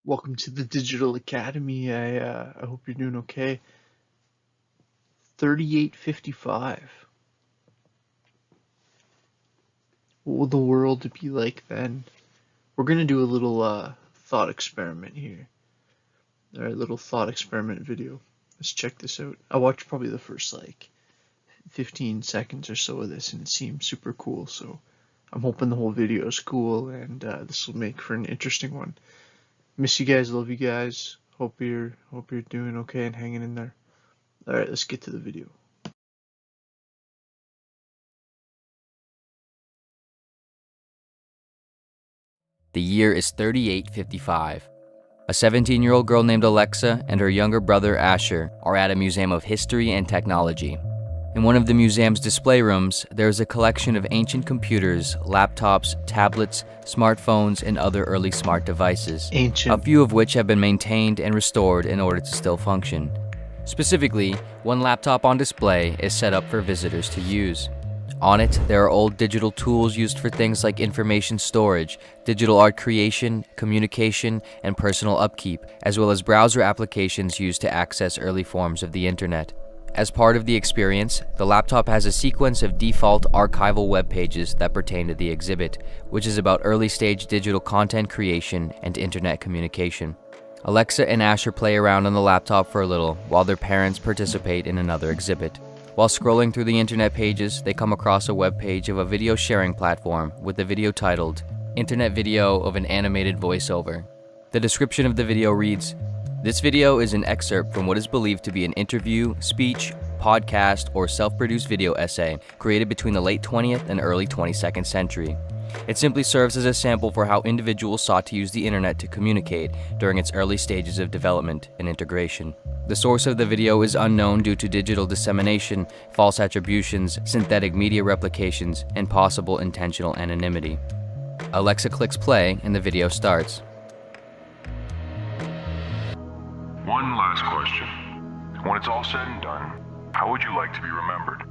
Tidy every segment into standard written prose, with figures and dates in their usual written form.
Welcome to the Digital Academy. I hope you're doing okay. 3855. What will the world be like then? We're gonna do a little thought experiment here. All right, little thought experiment video. Let's check this out. I watched probably the first 15 seconds or so of this, and it seemed super cool. So I'm hoping the whole video is cool, and this will make for an interesting one. Miss you guys, love you guys. Hope you're doing okay and hanging in there. All right, let's get to the video. The year is 3855. A 17-year-old girl named Alexa and her younger brother Asher are at a museum of history and technology. In one of the museum's display rooms, there is a collection of ancient computers, laptops, tablets, smartphones, and other early smart devices, Ancient. a few of which have been maintained and restored in order to still function. Specifically, one laptop on display is set up for visitors to use. On it, there are old digital tools used for things like information storage, digital art creation, communication, and personal upkeep, as well as browser applications used to access early forms of the internet. As part of the experience, the laptop has a sequence of default archival web pages that pertain to the exhibit, which is about early-stage digital content creation and internet communication. Alexa and Asher play around on the laptop for a little while their parents participate in another exhibit. While scrolling through the internet pages, they come across a web page of a video sharing platform with the video titled, Internet Video of an Animated Voiceover. The description of the video reads, "This video is an excerpt from what is believed to be an interview, speech, podcast, or self-produced video essay created between the late 20th and early 22nd century. It simply serves as a sample for how individuals sought to use the internet to communicate during its early stages of development and integration. The source of the video is unknown due to digital dissemination, false attributions, synthetic media replications, and possible intentional anonymity." Alexa clicks play and the video starts. One last question. When it's all said and done, how would you like to be remembered?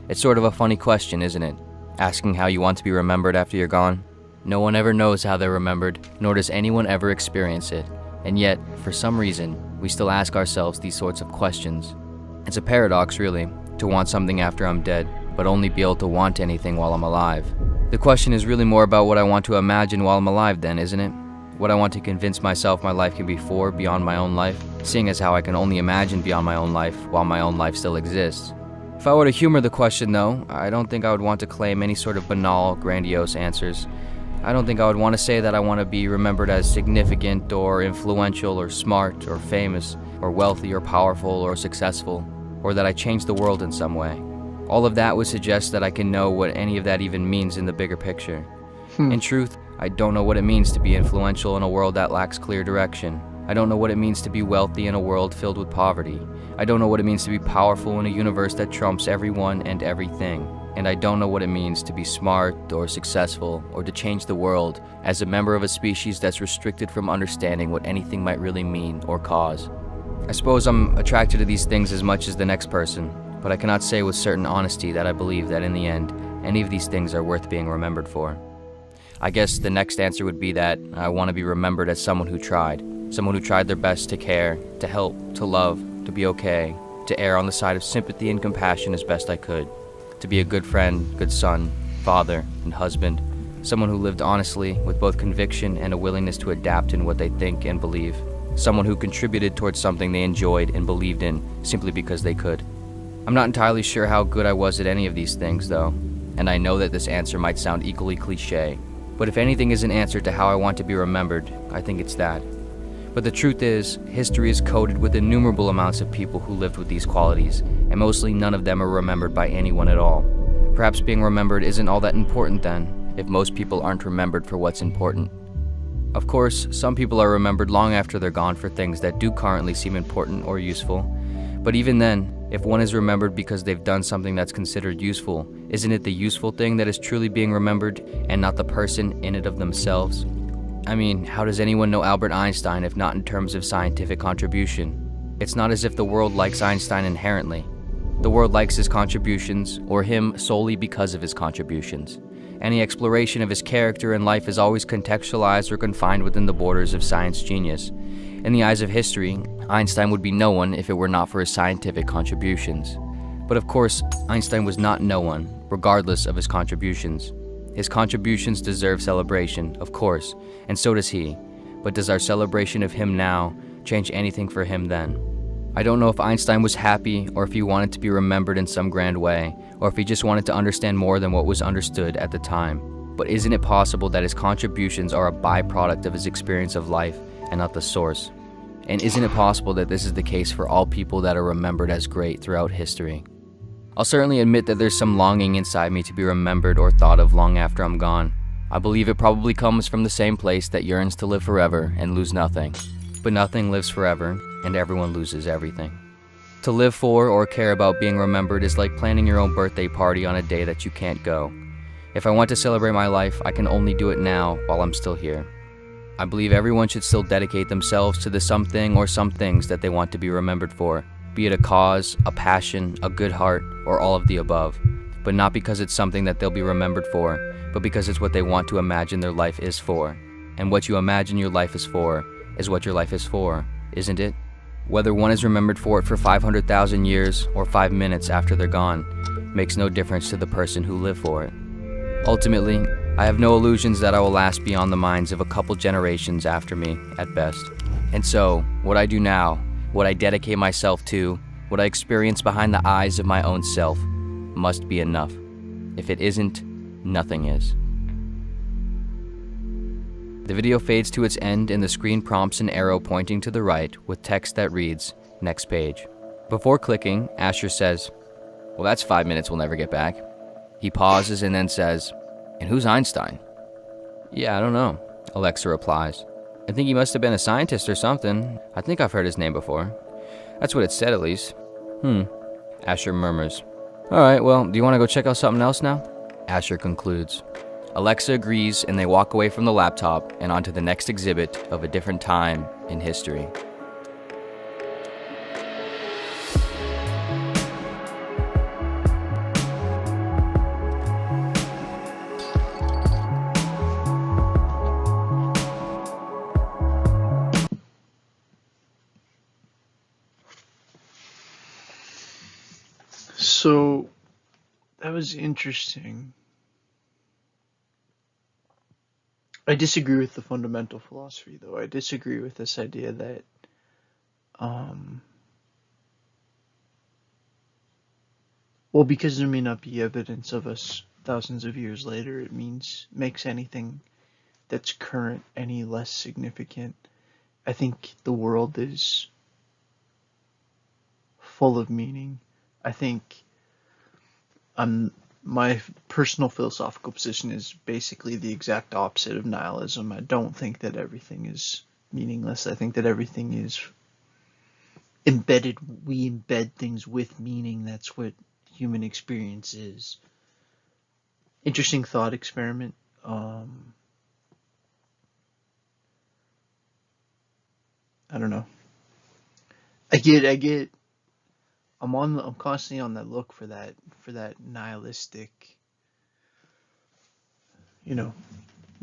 It's sort of a funny question, isn't it? Asking how you want to be remembered after you're gone. No one ever knows how they're remembered, nor does anyone ever experience it. And yet, for some reason, we still ask ourselves these sorts of questions. It's a paradox, really, to want something after I'm dead, but only be able to want anything while I'm alive. The question is really more about what I want to imagine while I'm alive then, isn't it? What I want to convince myself my life can be for beyond my own life, seeing as how I can only imagine beyond my own life while my own life still exists. If I were to humor the question though, I don't think I would want to claim any sort of banal, grandiose answers. I don't think I would want to say that I want to be remembered as significant or influential or smart or famous or wealthy or powerful or successful, or that I changed the world in some way. All of that would suggest that I can know what any of that even means in the bigger picture. In truth, I don't know what it means to be influential in a world that lacks clear direction. I don't know what it means to be wealthy in a world filled with poverty. I don't know what it means to be powerful in a universe that trumps everyone and everything. And I don't know what it means to be smart or successful or to change the world as a member of a species that's restricted from understanding what anything might really mean or cause. I suppose I'm attracted to these things as much as the next person, but I cannot say with certain honesty that I believe that in the end, any of these things are worth being remembered for. I guess the next answer would be that I want to be remembered as someone who tried their best to care, to help, to love, to be okay, to err on the side of sympathy and compassion as best I could, to be a good friend, good son, father, and husband, someone who lived honestly with both conviction and a willingness to adapt in what they think and believe, someone who contributed towards something they enjoyed and believed in simply because they could. I'm not entirely sure how good I was at any of these things, though, and I know that this answer might sound equally cliche. But if anything is an answer to how I want to be remembered, I think it's that. But the truth is, history is coded with innumerable amounts of people who lived with these qualities, and mostly none of them are remembered by anyone at all. Perhaps being remembered isn't all that important then, if most people aren't remembered for what's important. Of course, some people are remembered long after they're gone for things that do currently seem important or useful. But even then, if one is remembered because they've done something that's considered useful, isn't it the useful thing that is truly being remembered and not the person in it of themselves? I mean, how does anyone know Albert Einstein if not in terms of scientific contribution? It's not as if the world likes Einstein inherently. The world likes his contributions, or him solely because of his contributions. Any exploration of his character and life is always contextualized or confined within the borders of science genius. In the eyes of history, Einstein would be no one if it were not for his scientific contributions. But of course, Einstein was not no one, regardless of his contributions. His contributions deserve celebration, of course, and so does he. But does our celebration of him now change anything for him then? I don't know if Einstein was happy, or if he wanted to be remembered in some grand way, or if he just wanted to understand more than what was understood at the time. But isn't it possible that his contributions are a byproduct of his experience of life and not the source? And isn't it possible that this is the case for all people that are remembered as great throughout history? I'll certainly admit that there's some longing inside me to be remembered or thought of long after I'm gone. I believe it probably comes from the same place that yearns to live forever and lose nothing. But nothing lives forever, and everyone loses everything. To live for or care about being remembered is like planning your own birthday party on a day that you can't go. If I want to celebrate my life, I can only do it now while I'm still here. I believe everyone should still dedicate themselves to the something or some things that they want to be remembered for, be it a cause, a passion, a good heart, or all of the above. But not because it's something that they'll be remembered for, but because it's what they want to imagine their life is for. And what you imagine your life is for is what your life is for, isn't it? Whether one is remembered for it for 500,000 years or 5 minutes after they're gone makes no difference to the person who lived for it. Ultimately, I have no illusions that I will last beyond the minds of a couple generations after me, at best. And so, what I do now, what I dedicate myself to, what I experience behind the eyes of my own self, must be enough. If it isn't, nothing is. The video fades to its end and the screen prompts an arrow pointing to the right with text that reads, "Next page." Before clicking, Asher says, "Well, that's 5 minutes we'll never get back." He pauses and then says, "And who's Einstein?" "Yeah, I don't know," Alexa replies. "I think he must have been a scientist or something. I think I've heard his name before. That's what it said at least." Asher murmurs. "Alright, well, do you want to go check out something else now?" Asher concludes. Alexa agrees and they walk away from the laptop and onto the next exhibit of a different time in history. So, that was interesting. I disagree with the fundamental philosophy, though. I disagree with this idea that, well, because there may not be evidence of us thousands of years later, it makes anything that's current any less significant. I think the world is full of meaning. I think my personal philosophical position is basically the exact opposite of nihilism. I don't think that everything is meaningless. I think that everything is embedded. We embed things with meaning. That's what human experience is. Interesting thought experiment. I don't know. I'm constantly on that look for that nihilistic,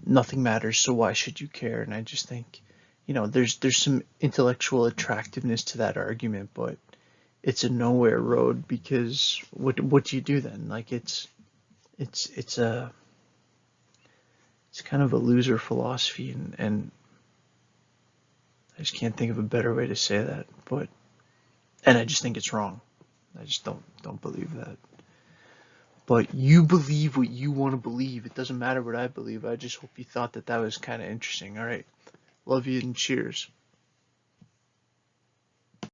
nothing matters, so why should you care? And I just think, there's some intellectual attractiveness to that argument, but it's a nowhere road, because what do you do then? Like it's kind of a loser philosophy, and I just can't think of a better way to say that, and I just think it's wrong. I just don't believe that. But you believe what you want to believe. It doesn't matter what I believe. I just hope you thought that was kind of interesting. All right. Love you and cheers.